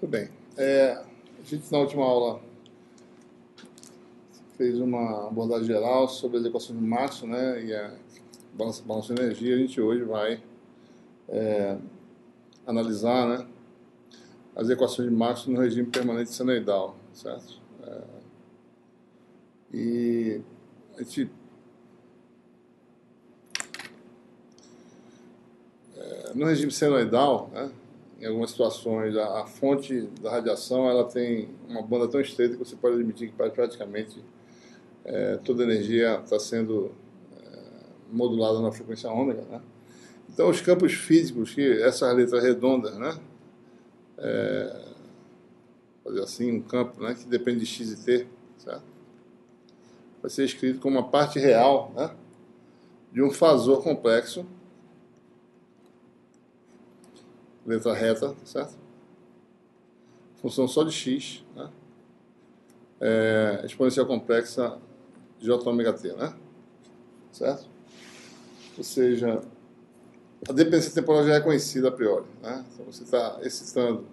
Muito bem. A gente, na última aula, fez uma abordagem geral sobre as equações de Maxwell, né, e a balanço de energia. A gente hoje vai analisar, né, as equações de Maxwell no regime permanente senoidal, certo? E a gente, no regime senoidal, né, em algumas situações, a fonte da radiação ela tem uma banda tão estreita que você pode admitir que praticamente toda a energia está sendo modulada na frequência ômega, né? Então, os campos físicos, que essas letras redondas, né, fazer assim, um campo, né, que depende de x e t, certo? Vai ser escrito como uma parte real, né, de um fasor complexo, letra reta, certo? Função só de x, né, exponencial complexa de j ômega t, né, certo? Ou seja, a dependência temporal já é conhecida a priori, né? Então você está excitando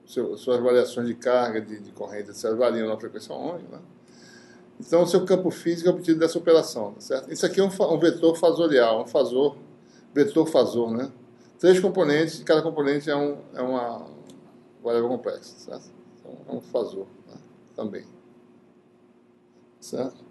suas variações de carga, de corrente, etc., variam na frequência ômega, né? Então, o seu campo físico é obtido dessa operação, tá certo? Isso aqui é um vetor fasorial, vetor fasor, né? 3 componentes, e cada componente é uma variável complexa, certo? Então, é um fasor, né, também, certo?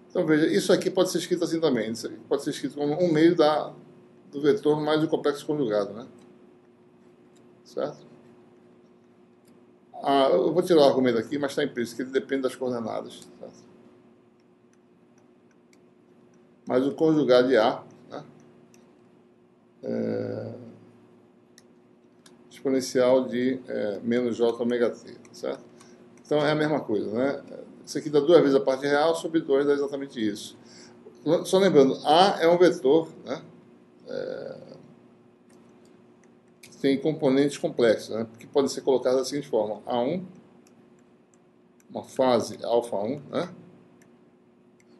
Então, veja, isso aqui pode ser escrito assim também. Isso aqui pode ser escrito como um meio do vetor mais o complexo conjugado, né? Certo? Eu vou tirar o argumento aqui, mas está implícito que ele depende das coordenadas, certo? Mas o conjugado de A, né, exponencial de menos j ômega t, certo? Então é a mesma coisa, né? Isso aqui dá 2 vezes a parte real, sobre 2 dá exatamente isso. Só lembrando, A é um vetor, né, que tem componentes complexos, né, que podem ser colocados da seguinte forma: A1, uma fase alfa1, né,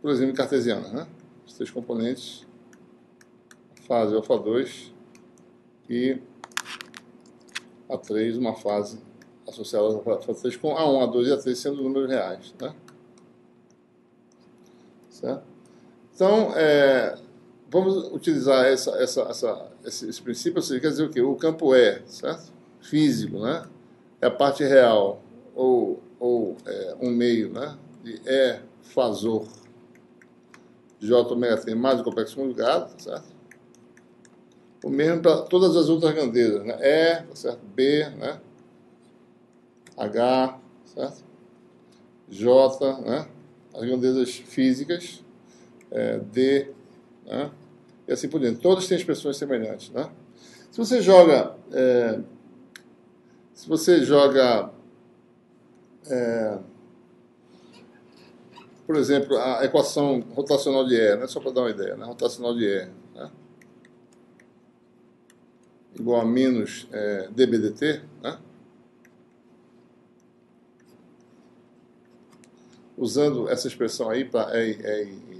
por exemplo, cartesiana, né? Os 3 componentes, fase alfa2 e A3, uma fase associada a A3 com A1, A2 e A3 sendo números reais, né? Certo? Então, vamos utilizar esse princípio, ou seja, quer dizer o quê? O campo E, certo? Físico, né? É a parte real, ou um meio, né, de E fasor J ômega t mais o complexo conjugado, certo? O mesmo para todas as outras grandezas, né? E, certo? B, né? H, certo? J, né? As grandezas físicas, D, né? E assim por diante. Todas têm expressões semelhantes, né? Se você joga, por exemplo, a equação rotacional de E, né? Só para dar uma ideia, né? Rotacional de E, né, igual a menos dB dt, né? Usando essa expressão aí para E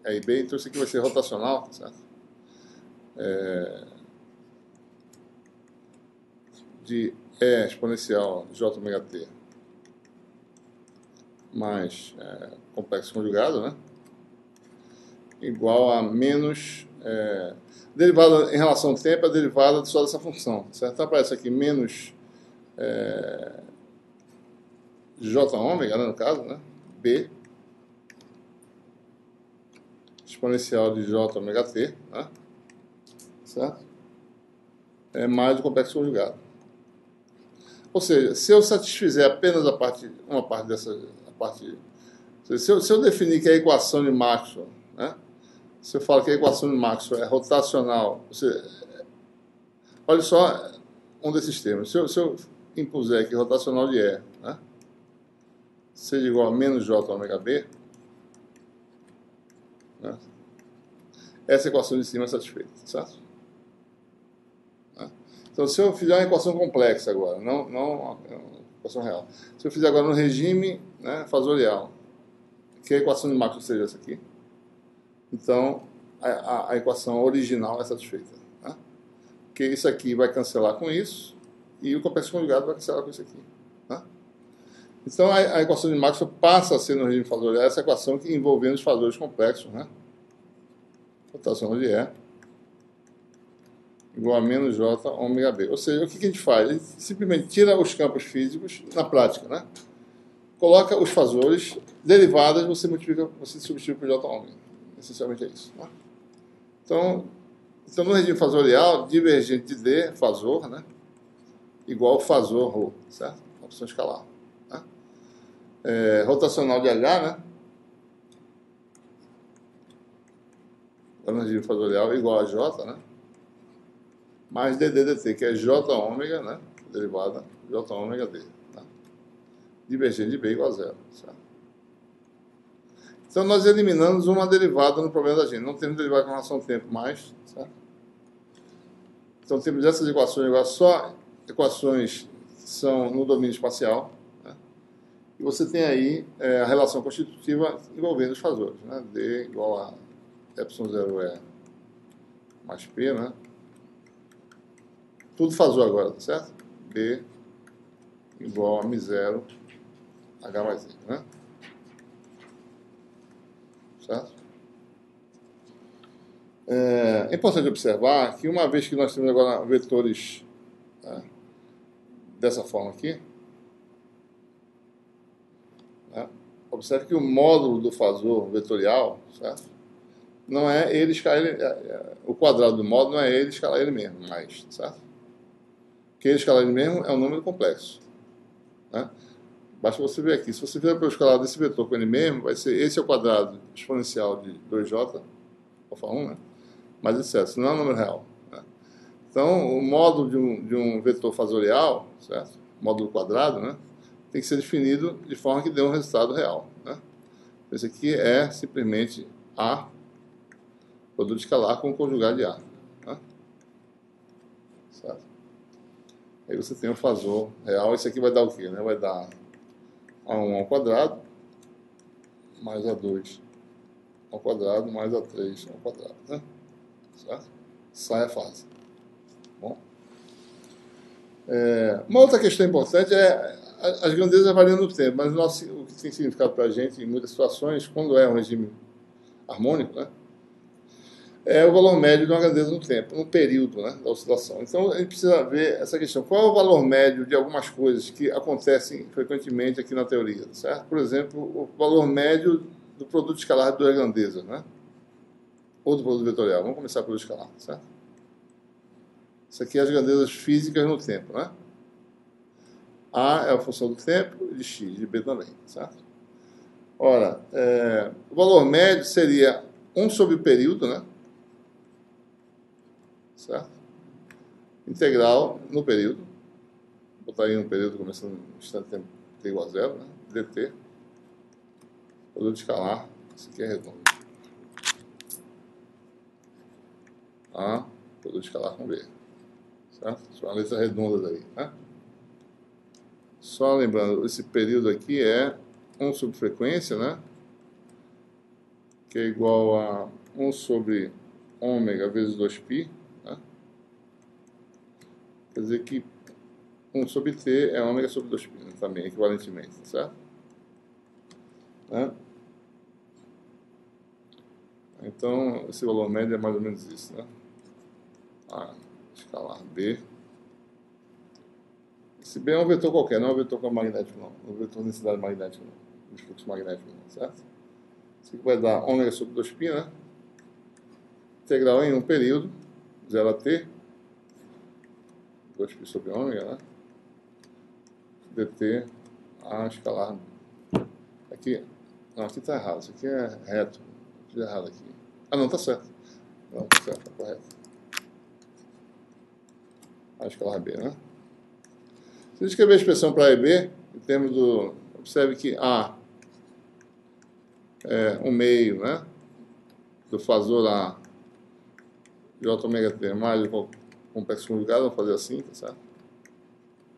e B, então isso aqui vai ser rotacional, certo? De E exponencial J ômega t mais complexo conjugado, né? Igual a menos derivada em relação ao tempo, a derivada só dessa função, certo? Então aparece aqui menos J ômega, né, no caso, né? B exponencial de J ômega t, né? Certo? Mais o complexo conjugado. Ou seja, se eu satisfizer apenas uma parte dessa parte, se eu definir que a equação de Maxwell, né, se eu falo que a equação de Maxwell é rotacional, olha só um desses termos. Se eu impuser que rotacional de E, né, seja igual a menos J ômega B, né, essa equação de cima é satisfeita, certo? Então, se eu fizer uma equação complexa agora, não uma equação real, se eu fizer agora no regime, né, fasorial, que a equação de Maxwell seja essa aqui, então a equação original é satisfeita. Né? Porque isso aqui vai cancelar com isso, e o complexo conjugado vai cancelar com isso aqui. Né? Então, a equação de Maxwell passa a ser, no regime fasorial, essa equação que envolvendo os fasores complexos, né? Rotação de E igual a menos J ômega B. Ou seja, o que a gente faz? A gente simplesmente tira os campos físicos na prática, né? Coloca os fasores, derivadas, você substitui por J ômega. Essencialmente é isso. Né? Então, no regime fasorial, divergente de D, fasor, né? Igual fasor ρ, certo? Opção escalar. Né? Rotacional de H, né? No regime fasorial igual a J, né? Mais dt, que é J ômega, né? Derivada J ômega D. Tá? Divergente de B igual a zero. Certo? Então, nós eliminamos uma derivada no problema da gente. Não temos derivada com relação ao tempo mais. Certo? Então, temos essas equações igual só equações que são no domínio espacial. Né? E você tem aí a relação constitutiva envolvendo os fasores. Né? D igual a ε0E mais P, né? Tudo fasor agora, tá certo? B igual a μ0 H mais I, né? Certo? É importante observar que uma vez que nós temos agora vetores dessa forma aqui, né? Observe que o módulo do fasor vetorial, certo? Não é ele escalar ele, o quadrado do módulo não é ele escalar ele mesmo, mais, certo? Que ele escalar ele mesmo é um número complexo. Né? Basta você ver aqui. Se você fizer para o escalar desse vetor com ele mesmo, vai ser esse ao quadrado exponencial de 2j, alfa 1, né? Mais etc. Isso não é um número real. Né? Então, o módulo de um vetor fasorial, certo? Módulo quadrado, né? Tem que ser definido de forma que dê um resultado real. Né? Esse aqui é simplesmente A, produto escalar com conjugado de A. Né? Certo? Aí você tem o fasor real. Esse aqui vai dar o quê? Né? Vai dar A1 ao quadrado mais A2 ao quadrado mais A3 ao quadrado. Né? Certo? Sai a fase. Bom. Uma outra questão importante é as grandezas variam no tempo, mas o que tem significado para a gente em muitas situações, quando é um regime harmônico, né? É o valor médio de uma grandeza no tempo, no período, né, da oscilação. Então, a gente precisa ver essa questão. Qual é o valor médio de algumas coisas que acontecem frequentemente aqui na teoria, certo? Por exemplo, o valor médio do produto escalar de duas grandezas, né? Ou do produto vetorial. Vamos começar pelo escalar, certo? Isso aqui é as grandezas físicas no tempo, né? A é a função do tempo, de x, de B também, certo? Ora, o valor médio seria 1 sobre o período, né? Certo? Integral no período. Vou botar aí no período começando no instante tempo t igual a zero, né? dt. Produto escalar. Isso aqui é redondo. A, produto escalar com B. Certo? São as letras redondas aí, né? Só lembrando, esse período aqui é 1 sobre frequência, né? Que é igual a 1 sobre ômega vezes 2π. Né? Quer dizer que 1 sobre t é ômega sobre 2π, né? Também, equivalentemente, certo? Né? Então, esse valor médio é mais ou menos isso, né? A escalar B. Esse B é um vetor qualquer, não é um vetor magnético, não. Não é um vetor de densidade magnética, não. De fluxo magnético, não, certo? Isso aqui vai dar ômega sobre 2π, né? Integral em um período, 0 a t, 2π sobre ômega, né? dt a escalar. Aqui, não, aqui está errado, isso aqui é reto. Fiz errado aqui. Ah, não, está certo. Não, está certo, está correto. A escalar B, né? Se eu escrever a expressão para A e B, em termos do... Observe que A é 1/2, né? Do fasor A de J ômega T mais o complexo conjugado, vamos fazer assim, tá certo?